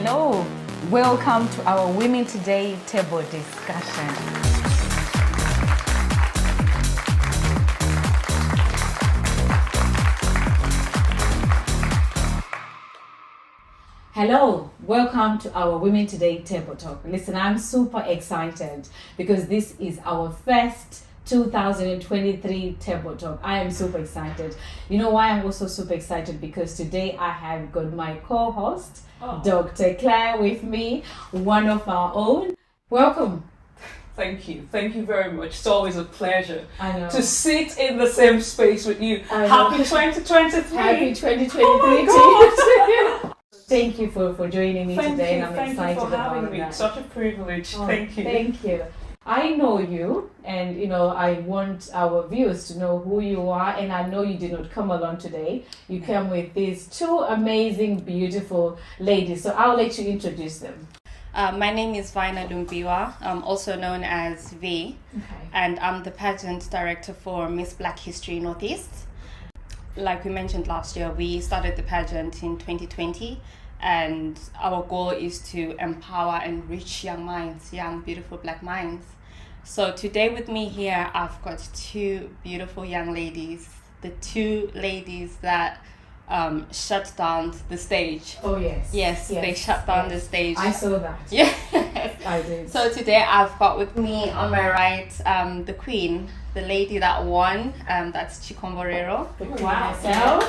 Hello, welcome to our Women Today table discussion. Hello, welcome to our Women Today table talk. Listen, I'm super excited because this is our first 2023 table talk. I am super excited. You know why I'm also super excited? Because today I have got my co-host, Dr. Claire, with me, one of our own. Welcome. Thank you very much. It's always a pleasure to sit in the same space with you. Happy 2023. Happy 2023 oh to you. Thank you for joining me today, and I'm excited for having about me. that. Such a privilege. Thank you. Thank you. I know you, and I want our viewers to know who you are, and I know you did not come alone today. You came with these two amazing, beautiful ladies, so I'll let you introduce them. My name is Vaina Lumbiwa, also known as V, and I'm the pageant director for Miss Black History North East. Like we mentioned last year, we started the pageant in 2020, and our goal is to empower and reach young minds, young, beautiful Black minds. So today with me here, I've got two beautiful young ladies, the two ladies that shut down the stage. Oh, yes. Yes, they shut down the stage. I saw that. Yeah. I did. So today I've got with me on my right the queen, the lady that won, that's Chikomborero. Wow.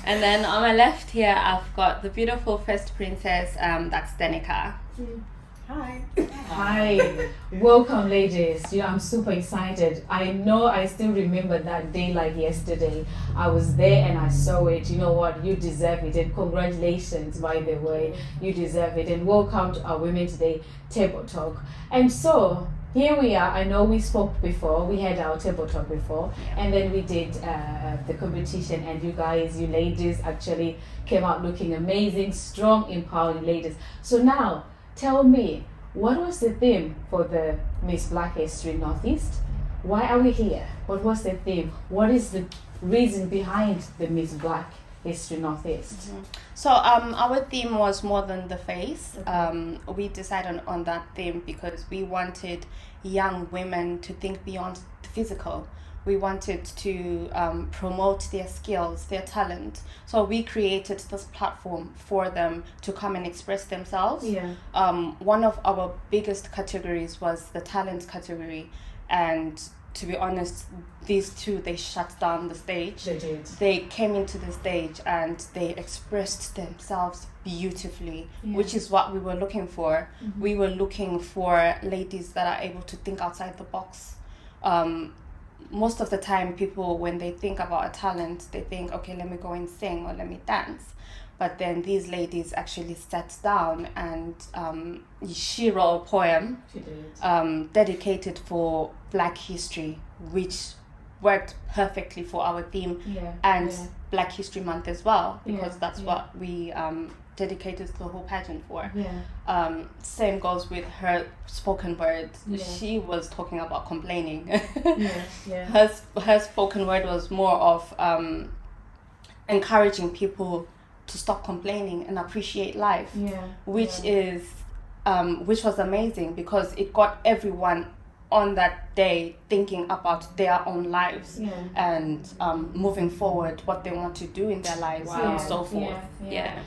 And then on my left here, I've got the beautiful first princess, that's Danica. Hi. Hi. Welcome, ladies. I'm super excited. I still remember that day like yesterday. I was there and I saw it. You know what? You deserve it. And congratulations, by the way. You deserve it. And welcome to our Women Today table talk. And so, here we are. I know we spoke before. We had our table talk before. And then we did the competition. And you ladies actually came out looking amazing, strong, empowering ladies. So now, tell me, what was the theme for the Miss Black History Northeast? Why are we here? What was the theme? What is the reason behind the Miss Black History Northeast? So our theme was more than the face. We decided on that theme because we wanted young women to think beyond the physical. We wanted to promote their skills, their talent. So we created this platform for them to come and express themselves. Yeah. One of our biggest categories was the talent category. And to be honest, these two, they shut down the stage. They did. They came into the stage and they expressed themselves beautifully, which is what we were looking for. Mm-hmm. We were looking for ladies that are able to think outside the box. Most of the time, people, when they think about a talent, they think, okay, let me go and sing or let me dance. But then these ladies actually sat down and she wrote a poem dedicated for Black history, which worked perfectly for our theme and Black History Month as well, because that's what we dedicated the whole pageant for. Same goes with her spoken word. She was talking about complaining. Her spoken word was more of encouraging people to stop complaining and appreciate life, which was amazing because it got everyone on that day thinking about their own lives and moving forward, what they want to do in their lives and so forth.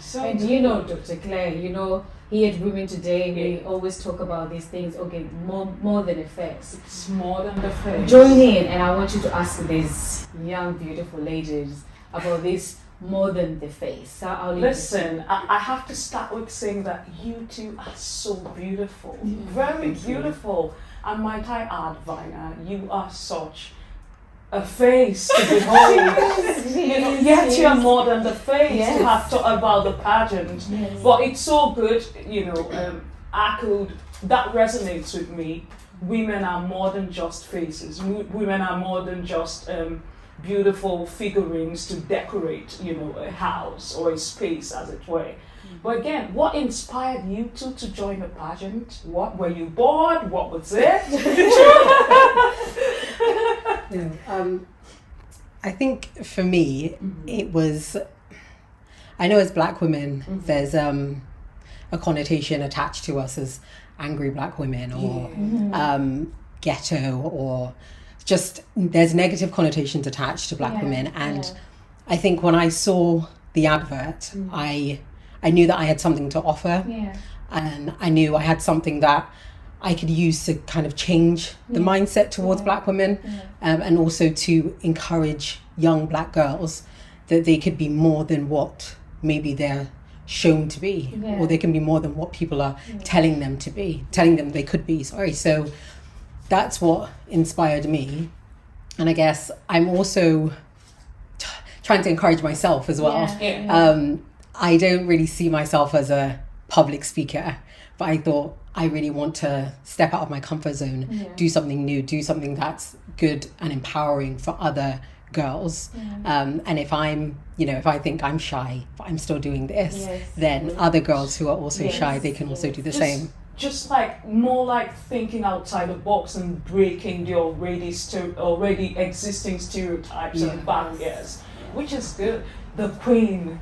So, and Dr. Claire, here at Women Today, we always talk about these things. Okay, more than a face. It's more than the face. Join in, and I want you to ask these young, beautiful ladies about this. More than the face. Listen, I have to start with saying that you two are so beautiful, very beautiful. And might I add, Vina, you are such a face to behold. Yet you're more than the face to have talked about the pageant. But it's so good, that resonates with me. Women are more than just faces. Women are more than just beautiful figurines to decorate, a house or a space, as it were. But again, what inspired you two to join the pageant? What were you bored? What was it? I think for me, it was I know as black women, there's a connotation attached to us as angry black women or ghetto, or just there's negative connotations attached to black women. And I think when I saw the advert, I knew that I had something to offer, and I knew I had something that I could use to kind of change the mindset towards black women, and also to encourage young black girls that they could be more than what maybe they're shown to be, or they can be more than what people are telling them they could be. So that's what inspired me. And I guess I'm also trying to encourage myself as well. I don't really see myself as a public speaker, but I thought I really want to step out of my comfort zone, do something new, do something that's good and empowering for other girls. And if I'm, if I think I'm shy, but I'm still doing this, then other girls who are also shy, they can also do the same. Just like more like thinking outside the box and breaking the already existing stereotypes and barriers, which is good. The Queen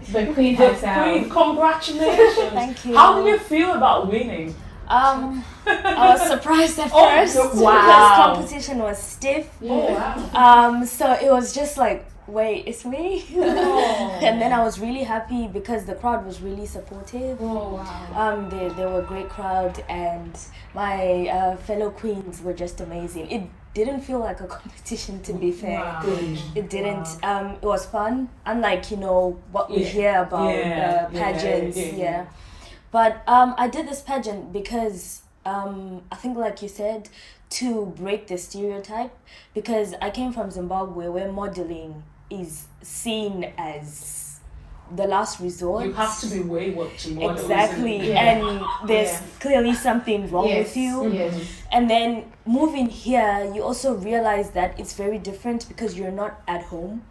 herself. Congratulations! Thank you. How do you feel about winning? I was surprised at first because competition was stiff. So it was just like, wait, it's me? And then I was really happy because the crowd was really supportive. They were a great crowd, and my fellow queens were just amazing. It didn't feel like a competition, to be fair. It didn't. It was fun, unlike what we hear about pageants. But I did this pageant because I think, like you said, to break the stereotype, because I came from Zimbabwe, where modeling is seen as the last resort. You have to be wayward to model. Exactly, and there's clearly something wrong with you. And then moving here, you also realize that it's very different because you're not at home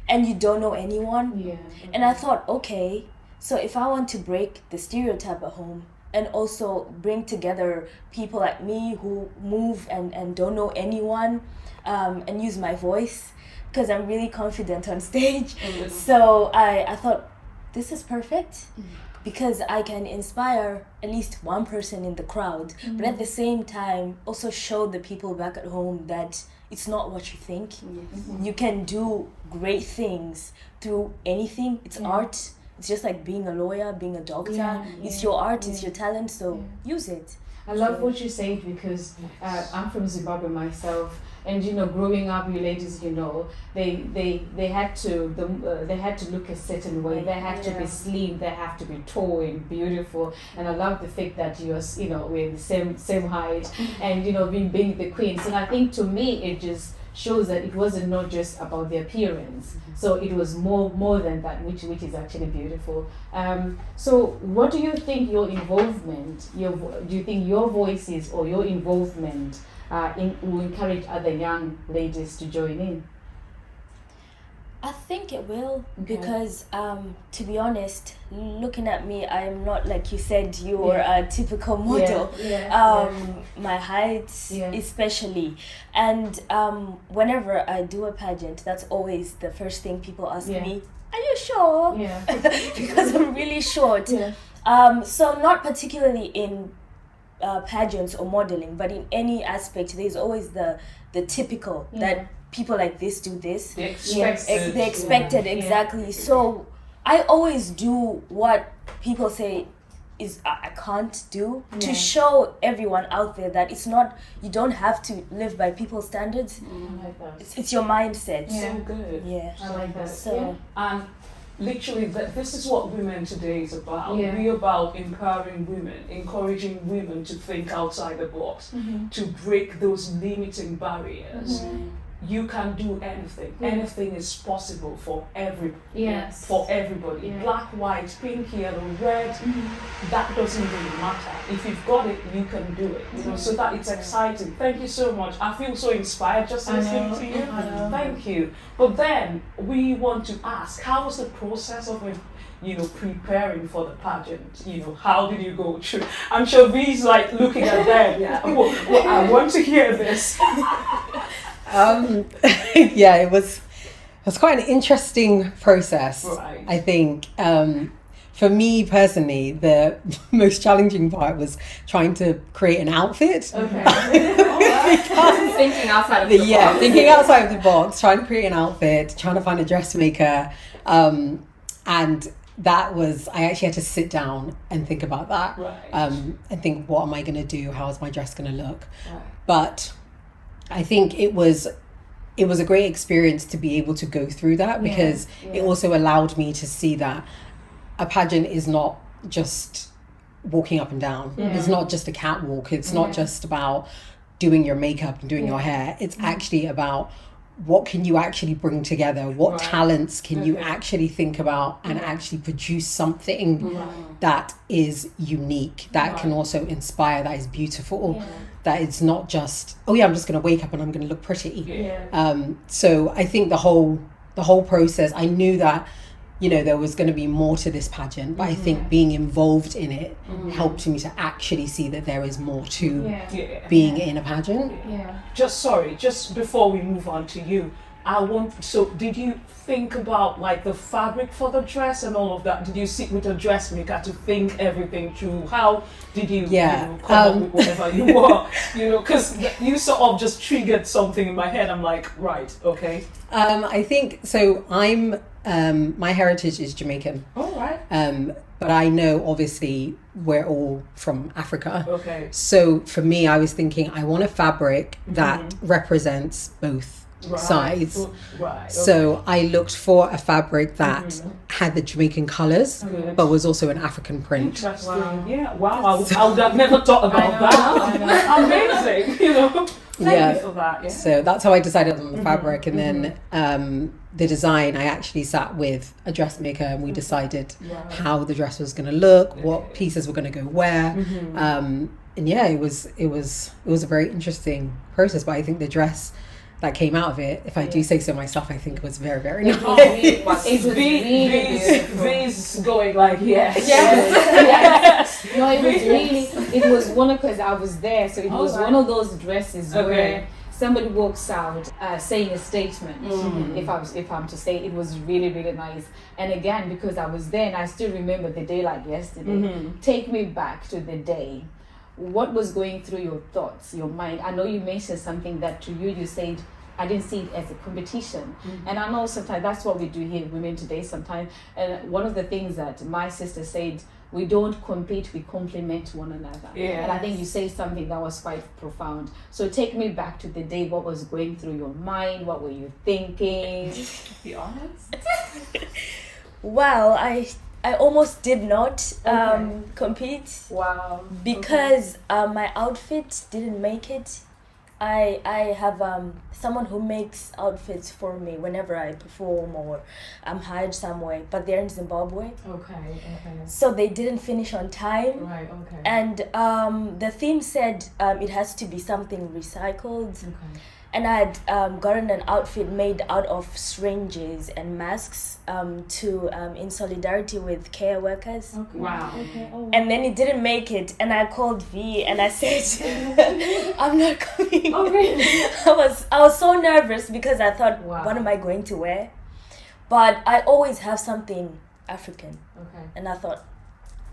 and you don't know anyone. And I thought, okay, so if I want to break the stereotype at home and also bring together people like me who move and don't know anyone, and use my voice, because I'm really confident on stage. So I thought, this is perfect, because I can inspire at least one person in the crowd, but at the same time also show the people back at home that it's not what you think. You can do great things through anything. It's art. It's just like being a lawyer, being a doctor. It's your art, it's your talent, so use it. I love what you said, because I'm from Zimbabwe myself, and growing up, you ladies, they had to look a certain way. They have to be slim. They have to be tall and beautiful. And I love the fact that we're the same height, and being the queens. And I think to me, it just shows that it wasn't not just about the appearance. So it was more than that, which is actually beautiful. So what do you think your involvement, do you think your voices or your involvement will encourage other young ladies to join in? I think it will, because to be honest, looking at me, I'm not, like you said, you're a typical model. My height especially, and whenever I do a pageant, that's always the first thing people ask me, are you sure? Because I'm really short. So not particularly in pageants or modeling, but in any aspect, there's always the typical that people like this do this. They expected. Exactly. So I always do what people say is I can't do, to show everyone out there that it's not, you don't have to live by people's standards. I like that. It's your mindset. So good. I like that. So and literally, this is what women today is about. We're about empowering women, encouraging women to think outside the box, to break those limiting barriers. You can do anything. Anything is possible for for everybody. Black, white, pink, yellow, red. That doesn't really matter. If you've got it, you can do it. So that it's exciting. Thank you so much. I feel so inspired just listening to you. Thank you. But then we want to ask, how was the process of preparing for the pageant? How did you go through? I'm sure V's like looking at them. I want to hear this. It was was quite an interesting process. Right. I think for me personally, the most challenging part was trying to create an outfit. Thinking outside of the box. Yeah, thinking outside of the box, trying to create an outfit, trying to find a dressmaker, and that was, I actually had to sit down and think about that, and think, what am I going to do? How is my dress going to look? Right. But I think it was a great experience to be able to go through that, because it also allowed me to see that a pageant is not just walking up and down. It's not just a catwalk. It's not just about doing your makeup and doing your hair. It's actually about what can you actually bring together? What talents can you actually think about and actually produce something that is unique, that can also inspire, that is beautiful, that it's not just, oh yeah, I'm just going to wake up and I'm going to look pretty. So I think the whole process, I knew that, you know, there was going to be more to this pageant, but I think being involved in it helped me to actually see that there is more to being in a pageant. Just before we move on to you, so did you think about like the fabric for the dress and all of that? Did you sit with a dressmaker to think everything through? How did you, come up with whatever you were? You know, because you sort of just triggered something in my head. I'm like, right, okay. I think so. My heritage is Jamaican. Oh, right. But I know obviously we're all from Africa. Okay. So for me, I was thinking I want a fabric that represents both sides. Right. So I looked for a fabric that had the Jamaican colours, but was also an African print. Interesting. Wow. Yeah. Wow. I would have never thought about that. Amazing. You know. Thank you for that. Yeah. So that's how I decided on the fabric, and then the design, I actually sat with a dressmaker and we decided how the dress was going to look, what pieces were going to go where. And yeah, it was a very interesting process, but I think the dress that came out of it, if I do say so myself, I think it was very, very nice. It was really V's going like yes. No, it was really, it was one of, because I was there, so it was one of those dresses where somebody walks out saying a statement. If I'm to say, it was really, really nice. And again, because I was there and I still remember the day like yesterday. Take me back to the day. What was going through your thoughts, your mind? I know you mentioned something that to you said, I didn't see it as a competition. And I know sometimes that's what we do here, Women Today sometimes. And one of the things that my sister said, we don't compete, we complement one another. And I think you say something that was quite profound. So take me back to the day. What was going through your mind? What were you thinking? Be honest. Well, I almost did not compete. Wow. Because my outfit didn't make it. I have someone who makes outfits for me whenever I perform or I'm hired somewhere, but they're in Zimbabwe. Okay. So they didn't finish on time. Right, okay. And the theme said it has to be something recycled. Okay. And I had gotten an outfit made out of syringes and masks in solidarity with care workers. Okay. Wow. Okay. Oh, wow. And then it didn't make it, and I called V and I said, I'm not coming. Oh, really? I was so nervous because I thought, Wow. what am I going to wear? But I always have something African. Okay. And I thought,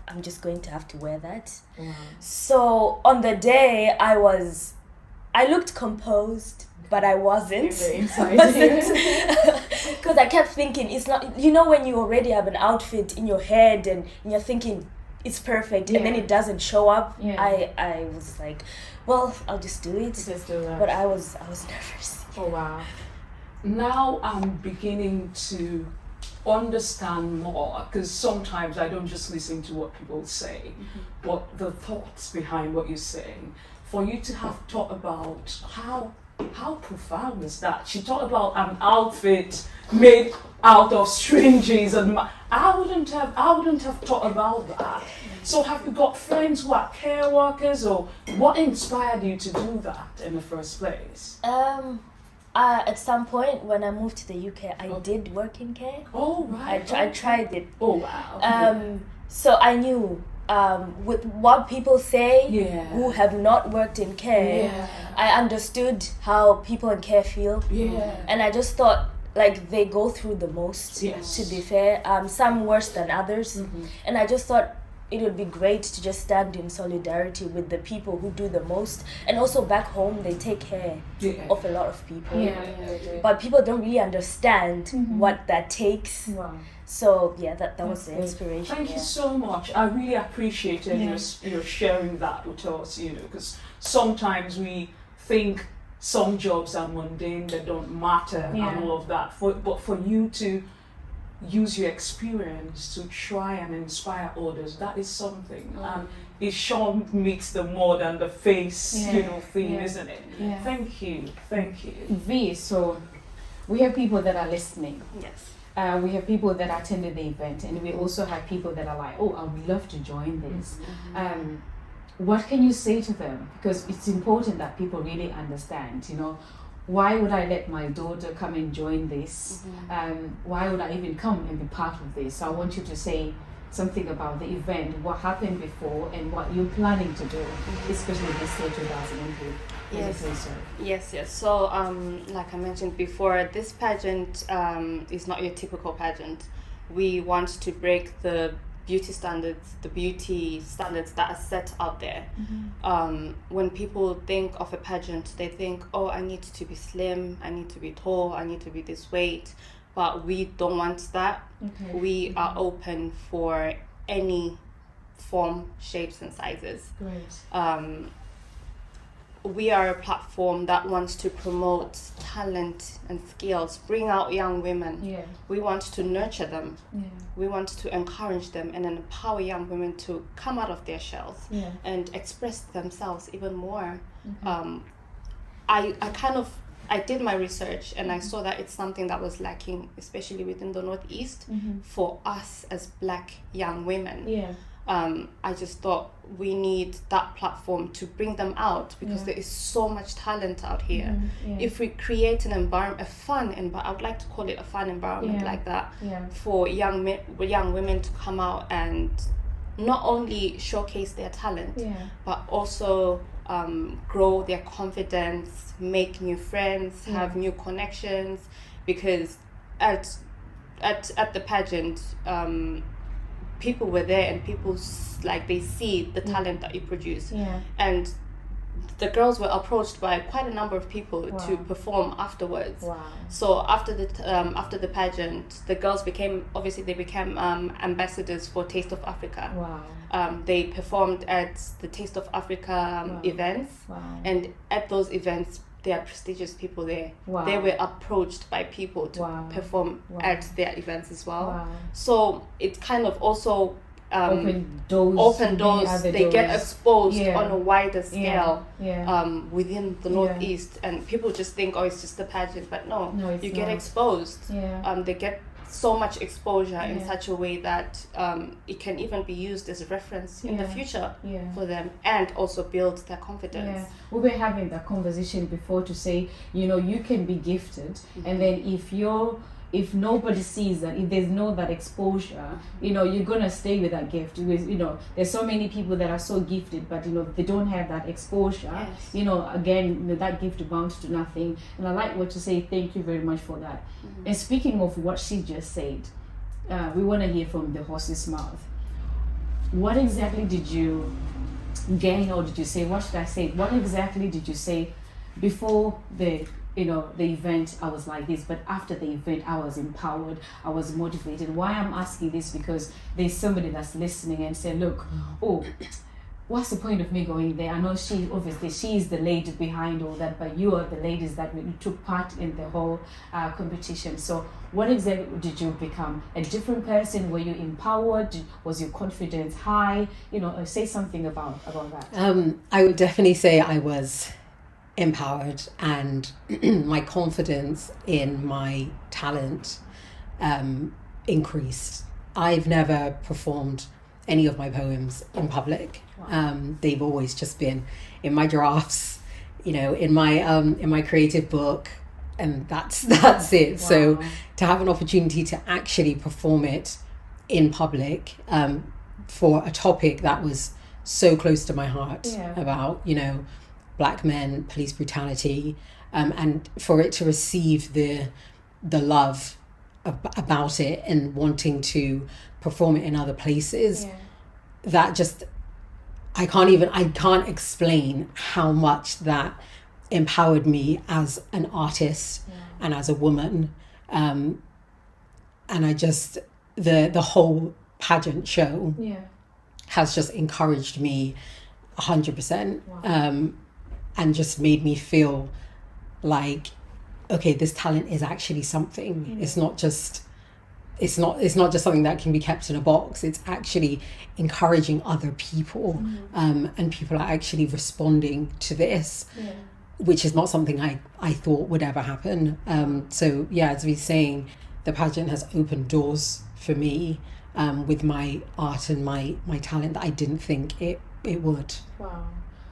I'm just going to have to wear that. Wow. So on the day, I looked composed, but I wasn't. Because I kept thinking, it's not, you know, when you already have an outfit in your head and you're thinking it's perfect and then it doesn't show up. I was like, well, I'll just do it. Just do that. But I was nervous. Oh, wow. Now I'm beginning to understand more, because sometimes I don't just listen to what people say, but the thoughts behind what you're saying. For you to have thought about how profound is that? She talked about an outfit made out of syringes, and I wouldn't have thought about that. So have you got friends who are care workers, or what inspired you to do that in the first place? At some point when I moved to the UK, I did work in care. Oh, right. I tried it. Oh, wow. So I knew with what people say who have not worked in care, I understood how people in care feel. And I just thought, like they go through the most. Yes. To be fair, some worse than others, and I just thought it would be great to just stand in solidarity with the people who do the most, and also back home they take care of a lot of people. But people don't really understand what that takes. Wow. So yeah, that was the inspiration. Thank you so much. I really appreciated your sharing that with us, because sometimes we think some jobs are mundane, they don't matter and all of that. But for you to use your experience to try and inspire others, that is something. And it sure meets the more than the face, thing, isn't it? Yeah. Thank you. V, so we have people that are listening. Yes. We have people that attended the event, and we also have people that are like, oh, I would love to join this. What can you say to them? Because it's important that people really understand, why would I let my daughter come and join this? Why would I even come and be part of this? So I want you to say something about the event, what happened before, and what you're planning to do, especially this year, 2003. Yes. So, like I mentioned before, this pageant is not your typical pageant. We want to break the beauty standards that are set out there. When people think of a pageant, they think, oh, I need to be slim, I need to be tall, I need to be this weight. But we don't want that. We are open for any form, shapes, and sizes. Great. We are a platform that wants to promote talent and skills, bring out young women. We want to nurture them. We want to encourage them and empower young women to come out of their shells and express themselves even more. I did my research and I saw that it's something that was lacking, especially within the Northeast, for us as Black young women. I just thought we need that platform to bring them out, because there is so much talent out here. If we create an environment, I would like to call it a fun environment like that, for young women to come out and not only showcase their talent, but also grow their confidence, make new friends, have new connections, because at the pageant, people were there and people they see the talent that you produce, and the girls were approached by quite a number of people to perform afterwards. So after the pageant, the girls became ambassadors for Taste of Africa. They performed at the Taste of Africa events, and at those events there are prestigious people there. They were approached by people to perform at their events as well. So it kind of also open doors. They get exposed on a wider scale within the Northeast, and people just think, oh, it's just a pageant, but no, you get exposed. They get so much exposure in such a way that it can even be used as a reference in the future for them, and also build their confidence. We were having that conversation before to say, you can be gifted, and then if nobody sees that, if there's no that exposure, you're gonna stay with that gift. Because, there's so many people that are so gifted, but they don't have that exposure. Again, that gift amounts to nothing. And I like what you say. Thank you very much for that. And speaking of what she just said, we want to hear from the horse's mouth. What exactly did you gain, or did you say? What should I say? What exactly did you say before the event? I was like this, but after the event I was empowered, I was motivated. Why I'm asking this, because there's somebody that's listening and say, look, what's the point of me going there? I know she is the lady behind all that, but you are the ladies that took part in the whole competition. So what exactly did you become? A different person? Were you empowered? Was your confidence high? Say something about that. I would definitely say I was empowered, and my confidence in my talent increased. I've never performed any of my poems in public. They've always just been in my drafts, in my creative book, and that's it. So to have an opportunity to actually perform it in public, for a topic that was so close to my heart, about Black men, police brutality, and for it to receive the the love about it and wanting to perform it in other places, that just, I can't explain how much that empowered me as an artist and as a woman. And I just, the whole pageant show has just encouraged me 100%. And just made me feel like, okay, this talent is actually something. It's not just something that can be kept in a box. It's actually encouraging other people, and people are actually responding to this, which is not something I thought would ever happen. So yeah, as we're saying, the pageant has opened doors for me with my art and my talent that I didn't think it would. Wow.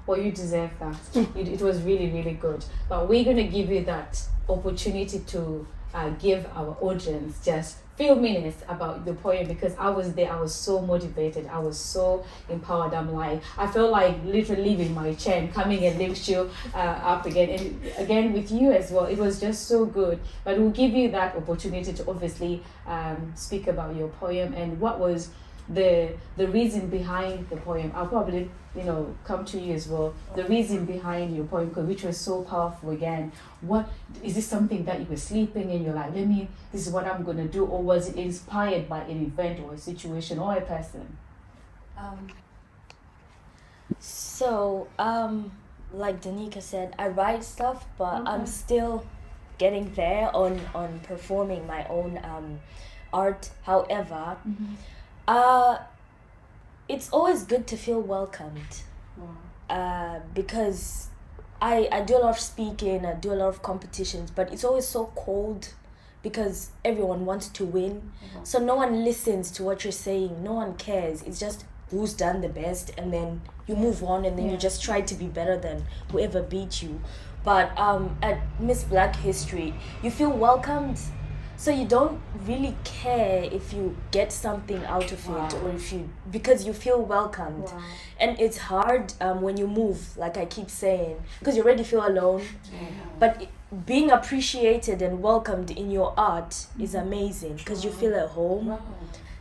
Well, you deserve that. It was really, really good. But we're going to give you that opportunity to give our audience just few minutes about the poem, because I was there. I was so motivated. I was so empowered. I felt like literally leaving my chair and coming and lift you up again. And again with you as well. It was just so good. But we'll give you that opportunity to obviously speak about your poem and what was the reason behind the poem. I'll probably come to you as well. The reason behind your poem, which was so powerful again. What is this, something that you were sleeping and you're like, this is what I'm gonna do, or was it inspired by an event or a situation or a person? Like Danica said, I write stuff, but I'm still getting there on performing my own art. However, it's always good to feel welcomed, because I do a lot of speaking, I do a lot of competitions, but it's always so cold because everyone wants to win. So no one listens to what you're saying, no one cares. It's just who's done the best, and then you move on, and then you just try to be better than whoever beat you. But at Miss Black History, you feel welcomed. So you don't really care if you get something out of it, or because you feel welcomed. And it's hard when you move, like I keep saying, because you already feel alone. But being appreciated and welcomed in your art is amazing, because you feel at home.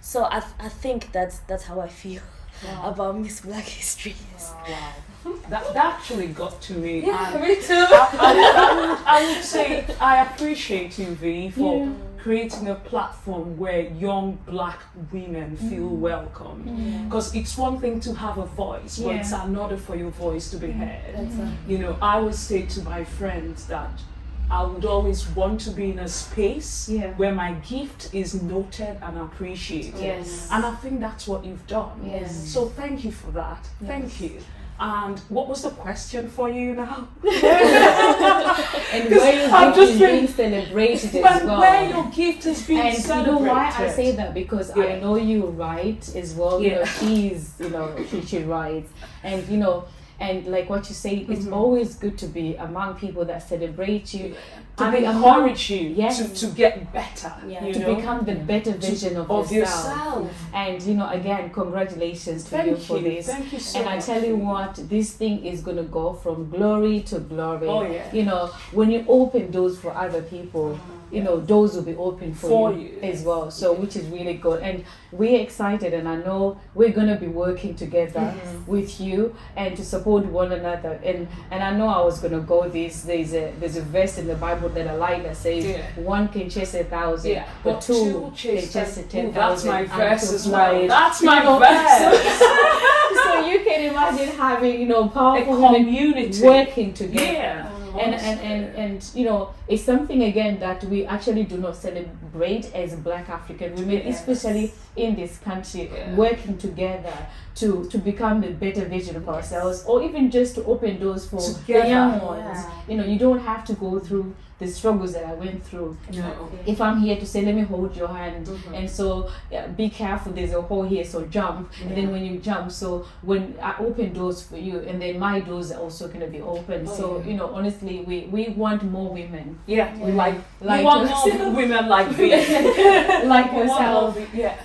So I think that's how I feel about Miss Black History. That actually got to me. Yeah, and me too. I would say I appreciate you, V, for creating a platform where young Black women feel welcome. Because it's one thing to have a voice, but it's another for your voice to be heard. I would say to my friends that I would always want to be in a space where my gift is noted and appreciated. And I think that's what you've done. So thank you for that. Thank you. And what was the question for you now? And where your gift is being celebrated as well. Where your gift is being celebrated. And you know why I say that? Because I know you write as well. She writes. And like what you say, it's always good to be among people that celebrate you, to encourage you to get better, to become the better version of yourself. And again, congratulations to you for this. Thank you so much. And I tell you what, this thing is gonna go from glory to glory. When you open doors for other people, doors will be open for you as well. So which is really good, and we're excited, and I know we're gonna be working together with you and to support one another. And I know I was gonna go this. There's a verse in the Bible that I like that says one can chase 1,000, but two can chase 10,000. That's my verse as well. That's my verse. So you can imagine having powerful community working together. And it's something again that we actually do not celebrate as Black African women, especially in this country, working together to become the better version of ourselves, or even just to open doors for the young ones. You don't have to go through the struggles that I went through. If I'm here to say, let me hold your hand, and so be careful, there's a hole here, so jump. And then when you jump, so when I open doors for you, and then my doors are also going to be open. Honestly, we want more women. We want more women like this. Like yourself.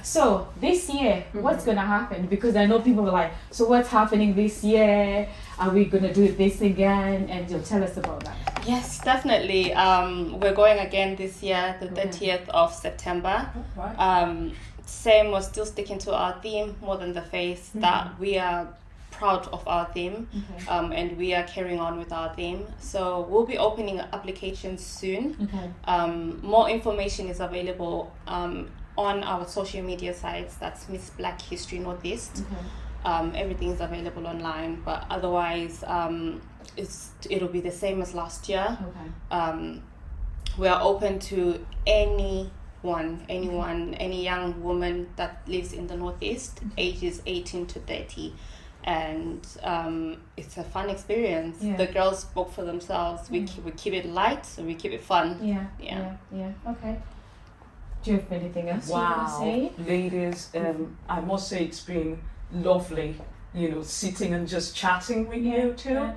So this year, what's going to happen? Because I know people are like, so what's happening this year? Are we going to do this again? And you'll tell us about that. Yes, definitely. We're going again this year, the 30th of September. Right. Same, we're still sticking to our theme, More Than the Face, that we are proud of our theme, and we are carrying on with our theme. So we'll be opening applications soon. More information is available on our social media sites. That's Miss Black History Northeast. Everything's available online, but otherwise it'll be the same as last year. We are open to anyone, any young woman that lives in the Northeast, ages 18 to 30. And it's a fun experience. The girls book for themselves. We keep it light, so we keep it fun. Okay. Do you have anything else you want to say? Ladies, I must say it's been lovely, sitting and just chatting with you two.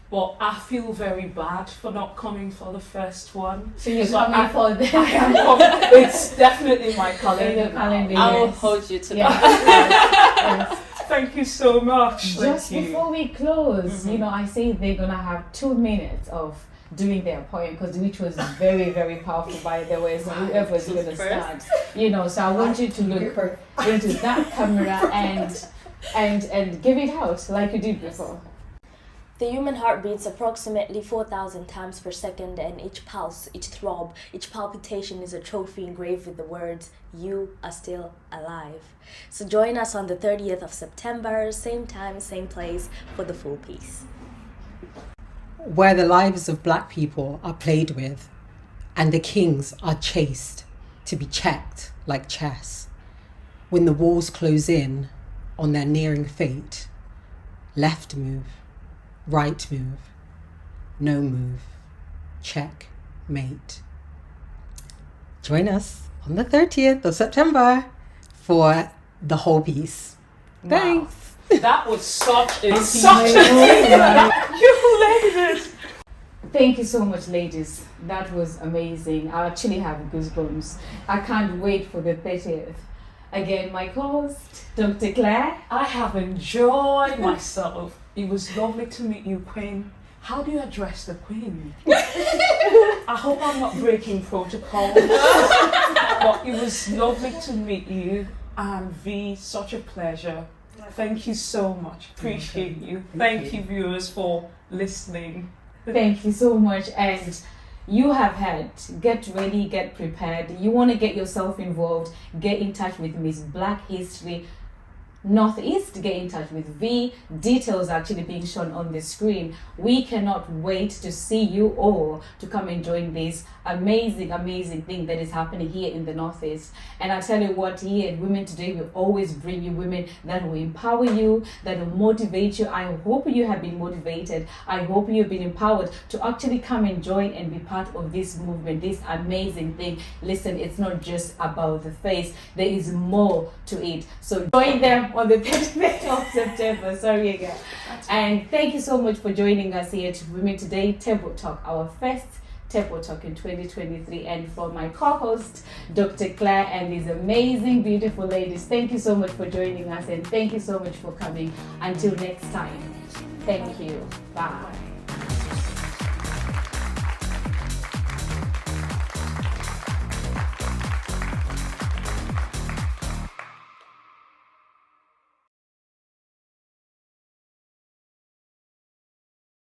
But I feel very bad for not coming for the first one. So you're coming for this? It's definitely my calendar. I will hold you to that. Thank you so much. Just before we close, I say they're gonna have 2 minutes of doing their poem, which was very, very powerful, by the way. So whoever's gonna start, so I want you to look into that camera and give it out like you did before. The human heart beats approximately 4,000 times per second, and each pulse, each throb, each palpitation is a trophy engraved with the words, "You are still alive." So join us on the 30th of September, same time, same place, for the full piece. Where the lives of black people are played with and the kings are chased to be checked like chess. When the walls close in on their nearing fate, left move, right move, no move, check, mate. Join us on the 30th of September for the whole piece. Thanks. That was such a thing. You ladies. Thank you so much, ladies. That was amazing. I actually have goosebumps. I can't wait for the 30th. Again, my co-host, Dr. Claire. I have enjoyed myself. It was lovely to meet you, Queen. How do you address the Queen? I hope I'm not breaking protocol. But it was lovely to meet you. And V, such a pleasure. Thank you so much. Appreciate you. Thank you, viewers, for listening. Thank you so much. And you have heard, get ready, get prepared. You want to get yourself involved, get in touch with Miss Black History Northeast, get in touch with V. Details actually being shown on the screen. We cannot wait to see you all to come and join this amazing thing that is happening here in the Northeast. And I tell you what, here at Women Today, we always bring you women that will empower you, that will motivate you. I hope you have been motivated. I hope you've been empowered to actually come and join and be part of this movement, this amazing thing. Listen, it's not just about the face. There is more to it. So join them on the 30th of September. Sorry again. And thank you so much for joining us here at Women Today Table Talk, our first Table Talk in 2023. And for my co-host, Dr. Claire, and these amazing, beautiful ladies, thank you so much for joining us, and thank you so much for coming. Until next time, thank you. Bye.